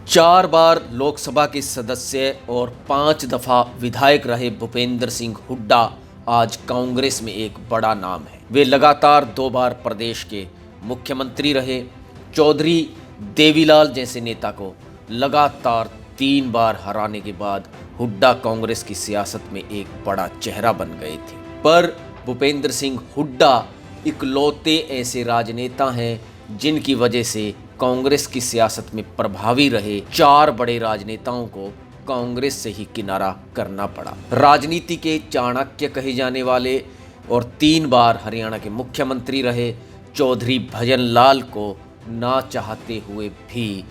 4 बार लोकसभा के सदस्य और 5 दफा विधायक रहे भूपेंद्र सिंह हुड्डा आज कांग्रेस में एक बड़ा नाम है। वे लगातार 2 बार प्रदेश के मुख्यमंत्री रहे। चौधरी देवीलाल जैसे नेता को लगातार 3 बार हराने के बाद हुड्डा कांग्रेस की सियासत में एक बड़ा चेहरा बन गए थे। पर भूपेंद्र सिंह हुड्डा इकलौते ऐसे राजनेता हैं जिनकी वजह से कांग्रेस की सियासत में प्रभावी रहे 4 बड़े राजनेताओं को कांग्रेस से ही किनारा करना पड़ा। राजनीति के चाणक्य कहे जाने वाले और 3 बार हरियाणा के मुख्यमंत्री रहे चौधरी भजनलाल को ना चाहते हुए भी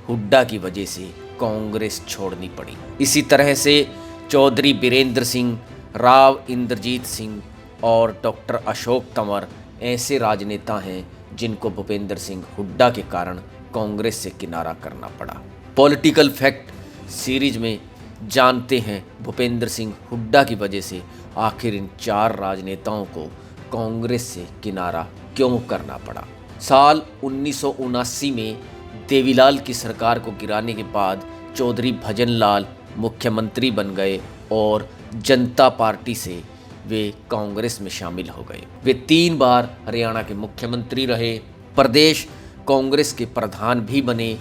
हुड्डा की वजह से कांग्रेस छोड़नी पड़ी। इसी तरह से चौधरी बीरेंद्र सिंह, राव इंद्रजीत सिंह और डॉक्टर अशोक तंवर ऐसे राजनेता हैं जिनको भूपेंद्र सिंह हुड्डा के कारण कांग्रेस से किनारा करना पड़ा। पॉलिटिकल फैक्ट सीरीज में जानते हैं भूपेंद्र सिंह हुड्डा की वजह से आखिर इन 4 राजनेताओं को कांग्रेस से किनारा क्यों करना पड़ा। साल 1979 में देवीलाल की सरकार को गिराने के बाद चौधरी भजनलाल मुख्यमंत्री बन गए और जनता पार्टी से वे कांग्रेस में शामिल हो गए। वे 3 बार हरियाणा के मुख्यमंत्री रहे, प्रदेश कांग्रेस के प्रधान भी बने,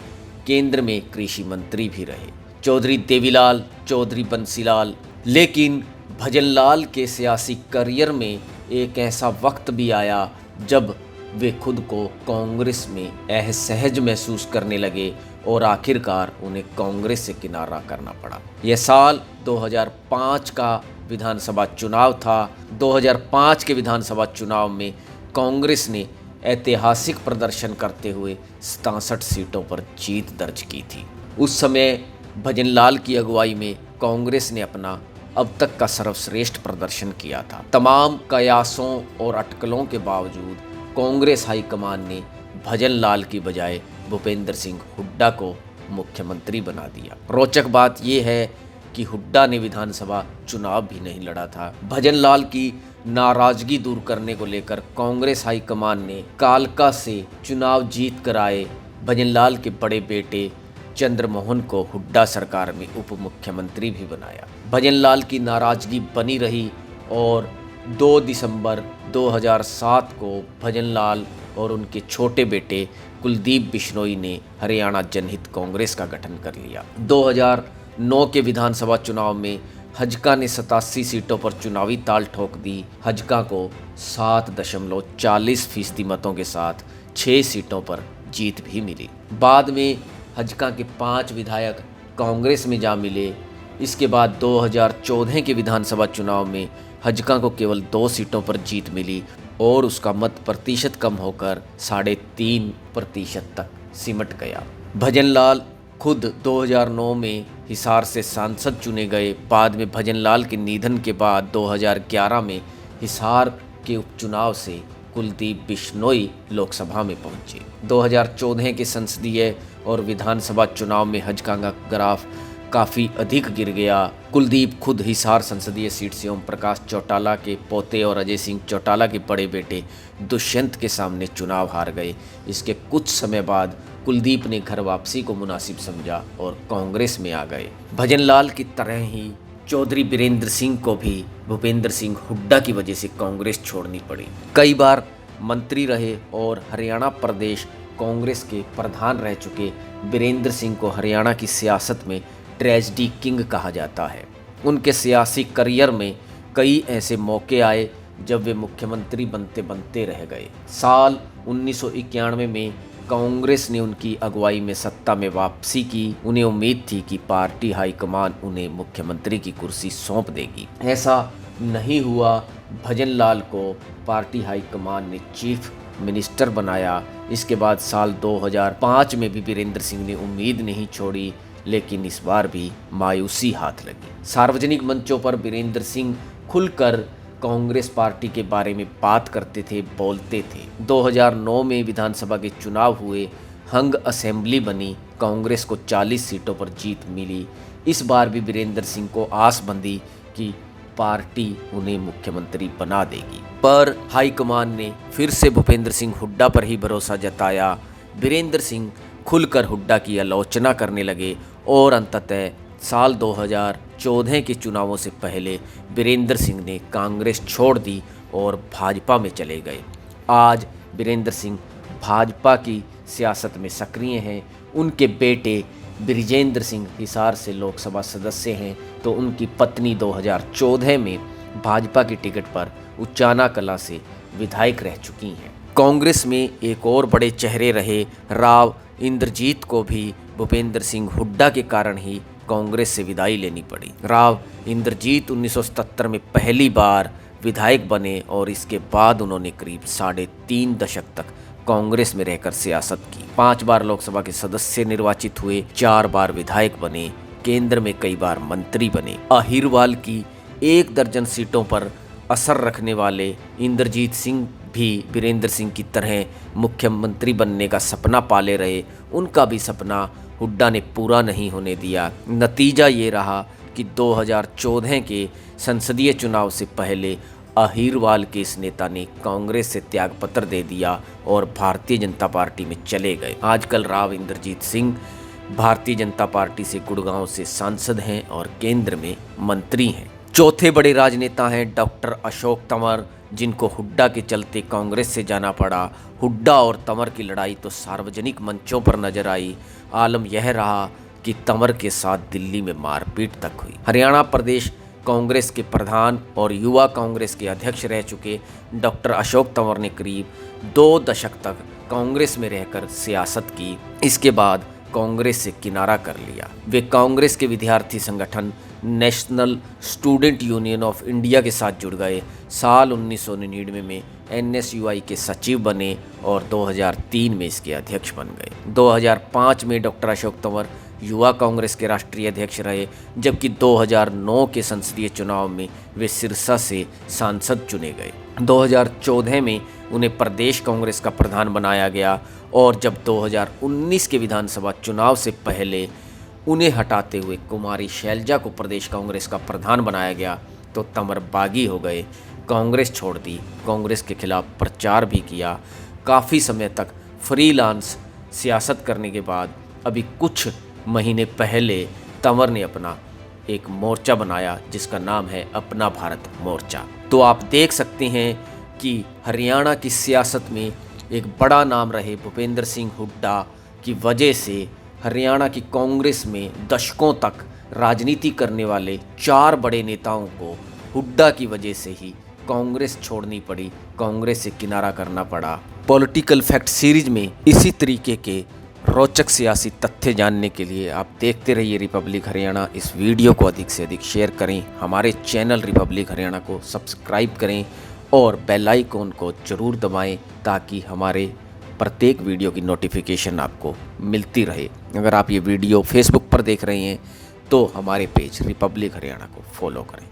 केंद्र में कृषि मंत्री भी रहे। चौधरी देवीलाल, चौधरी बंसीलाल। लेकिन भजनलाल के सियासी करियर में एक ऐसा वक्त भी आया जब वे खुद को कांग्रेस में असहज महसूस करने लगे और आखिरकार उन्हें कांग्रेस से किनारा करना पड़ा। यह साल 2005 का विधानसभा चुनाव था। 2005 के विधानसभा चुनाव में कांग्रेस ने ऐतिहासिक प्रदर्शन करते हुए 67 सीटों पर जीत दर्ज की थी। उस समय भजनलाल की अगुवाई में कांग्रेस ने अपना अब तक का सर्वश्रेष्ठ प्रदर्शन किया था। तमाम कयासों और अटकलों के बावजूद कांग्रेस हाईकमान ने भजनलाल की बजाय भूपेंद्र सिंह हुड्डा को मुख्यमंत्री बना दिया। रोचक बात यह है कि हुड्डा ने विधानसभा चुनाव भी नहीं लड़ा था। भजनलाल की नाराजगी दूर करने को लेकर कांग्रेस हाईकमान ने कालका से चुनाव जीत कर आए भजनलाल के बड़े बेटे चंद्रमोहन को हुड्डा सरकार में उप मुख्यमंत्री भी बनाया। भजनलाल की नाराजगी बनी रही और 2 दिसंबर 2007 को भजनलाल और उनके छोटे बेटे कुलदीप बिश्नोई ने हरियाणा जनहित कांग्रेस का गठन कर लिया। 2009 के विधानसभा चुनाव में हजका ने 87 सीटों पर चुनावी ताल ठोक दी। हजका को 7.40% मतों के साथ 6 सीटों पर जीत भी मिली। बाद में हजका के 5 विधायक कांग्रेस में जा मिले। इसके बाद 2014 के विधानसभा चुनाव में हजका को केवल 2 सीटों पर जीत मिली और उसका मत प्रतिशत कम होकर 3.5% तक सिमट गया। भजनलाल खुद 2009 में हिसार से सांसद चुने गए। बाद में भजनलाल के निधन के बाद 2011 में हिसार के उपचुनाव से कुलदीप बिश्नोई लोकसभा में पहुंचे। 2014 के संसदीय और विधानसभा चुनाव में हजका का ग्राफ काफ़ी अधिक गिर गया। कुलदीप खुद हिसार संसदीय सीट से ओम प्रकाश चौटाला के पोते और अजय सिंह चौटाला के बड़े बेटे दुष्यंत के सामने चुनाव हार गए। इसके कुछ समय बाद कुलदीप ने घर वापसी को मुनासिब समझा और कांग्रेस में आ गए। भजनलाल की तरह ही चौधरी बीरेंद्र सिंह को भी भूपेंद्र सिंह हुड्डा की वजह से कांग्रेस छोड़नी पड़ी। कई बार मंत्री रहे और हरियाणा प्रदेश कांग्रेस के प्रधान रह चुके बीरेंद्र सिंह को हरियाणा की सियासत में ट्रेजेडी किंग कहा जाता है। उनके सियासी करियर में कई ऐसे मौके आए जब वे मुख्यमंत्री बनते बनते रह गए। साल 1991 में कांग्रेस ने उनकी अगुवाई में सत्ता में वापसी की। उन्हें उम्मीद थी कि पार्टी हाईकमान उन्हें मुख्यमंत्री की कुर्सी सौंप देगी। ऐसा नहीं हुआ। भजनलाल को पार्टी हाईकमान ने चीफ मिनिस्टर बनाया। इसके बाद साल 2005 में भी बीरेंद्र सिंह ने उम्मीद नहीं छोड़ी, लेकिन इस बार भी मायूसी हाथ लगी। सार्वजनिक मंचों पर बीरेंद्र सिंह खुलकर कांग्रेस पार्टी के बारे में बात करते थे, बोलते थे। 2009 में विधानसभा के चुनाव हुए, हंग असेंबली बनी, कांग्रेस को 40 सीटों पर जीत मिली। इस बार भी बीरेंद्र सिंह को आस बंधी कि पार्टी उन्हें मुख्यमंत्री बना देगी, पर हाईकमान ने फिर से भूपेंद्र सिंह हुड्डा पर ही भरोसा जताया। बीरेंद्र सिंह खुलकर हुड्डा की आलोचना करने लगे और अंततः साल 2014 के चुनावों से पहले वीरेंद्र सिंह ने कांग्रेस छोड़ दी और भाजपा में चले गए। आज वीरेंद्र सिंह भाजपा की सियासत में सक्रिय हैं। उनके बेटे बृजेंद्र सिंह हिसार से लोकसभा सदस्य हैं, तो उनकी पत्नी 2014 में भाजपा की टिकट पर उचाना कला से विधायक रह चुकी हैं। कांग्रेस में एक और बड़े चेहरे रहे राव इंद्रजीत को भी भूपेंद्र सिंह हुड्डा के कारण ही कांग्रेस से विदाई लेनी पड़ी। राव इंद्रजीत 1977 में पहली बार विधायक बने और इसके बाद उन्होंने करीब 3.5 दशक तक कांग्रेस में रहकर सियासत की। 5 बार लोकसभा के सदस्य निर्वाचित हुए, 4 बार विधायक बने, केंद्र में कई बार मंत्री बने। अहिरवाल की 1 दर्जन सीटों पर असर रखने वाले इंद्रजीत सिंह भी वीरेंद्र सिंह की तरह मुख्यमंत्री बनने का सपना पाले रहे। उनका भी सपना हुड्डा ने पूरा नहीं होने दिया। नतीजा ये रहा कि 2014 के संसदीय चुनाव से पहले अहिरवाल के इस नेता ने कांग्रेस से त्यागपत्र दे दिया और भारतीय जनता पार्टी में चले गए। आजकल राव इंद्रजीत सिंह भारतीय जनता पार्टी से गुड़गांव से सांसद हैं और केंद्र में मंत्री हैं। चौथे बड़े राजनेता हैं डॉक्टर अशोक तंवर, जिनको हुड्डा के चलते कांग्रेस से जाना पड़ा। हुड्डा और तंवर की लड़ाई तो सार्वजनिक मंचों पर नजर आई। आलम यह रहा कि तंवर के साथ दिल्ली में मारपीट तक हुई। हरियाणा प्रदेश कांग्रेस के प्रधान और युवा कांग्रेस के अध्यक्ष रह चुके डॉक्टर अशोक तंवर ने करीब 2 दशक तक कांग्रेस में रहकर सियासत की। इसके बाद कांग्रेस से किनारा कर लिया। वे कांग्रेस के विद्यार्थी संगठन national student union of India के साथ जुड़ गए। साल 1999 में NSUI के सचिव बने और 2003 में इसके अध्यक्ष बन गए। 2005 में डॉक्टर अशोक तंवर युवा कांग्रेस के राष्ट्रीय अध्यक्ष रहे, जबकि 2009 के संसदीय चुनाव में वे सिरसा से सांसद चुने गए। 2014 में उन्हें प्रदेश कांग्रेस का प्रधान बनाया गया और जब 2019 के विधानसभा चुनाव से पहले उन्हें हटाते हुए कुमारी शैलजा को प्रदेश कांग्रेस का प्रधान बनाया गया तो तंवर बागी हो गए। कांग्रेस छोड़ दी, कांग्रेस के खिलाफ प्रचार भी किया। काफ़ी समय तक फ्रीलांस सियासत करने के बाद अभी कुछ महीने पहले तंवर ने अपना एक मोर्चा बनाया जिसका नाम है अपना भारत मोर्चा। तो आप देख सकते हैं कि हरियाणा की सियासत में एक बड़ा नाम रहे भूपेंद्र सिंह हुड्डा की वजह से हरियाणा की कांग्रेस में दशकों तक राजनीति करने वाले 4 बड़े नेताओं को हुड्डा की वजह से ही कांग्रेस छोड़नी पड़ी, कांग्रेस से किनारा करना पड़ा। पॉलिटिकल फैक्ट सीरीज में इसी तरीके के रोचक सियासी तथ्य जानने के लिए आप देखते रहिए रिपब्लिक हरियाणा। इस वीडियो को अधिक से अधिक शेयर करें, हमारे चैनल रिपब्लिक हरियाणा को सब्सक्राइब करें और बेल आइकन को ज़रूर दबाएं ताकि हमारे प्रत्येक वीडियो की नोटिफिकेशन आपको मिलती रहे। अगर आप ये वीडियो फेसबुक पर देख रहे हैं तो हमारे पेज रिपब्लिक हरियाणा को फॉलो करें।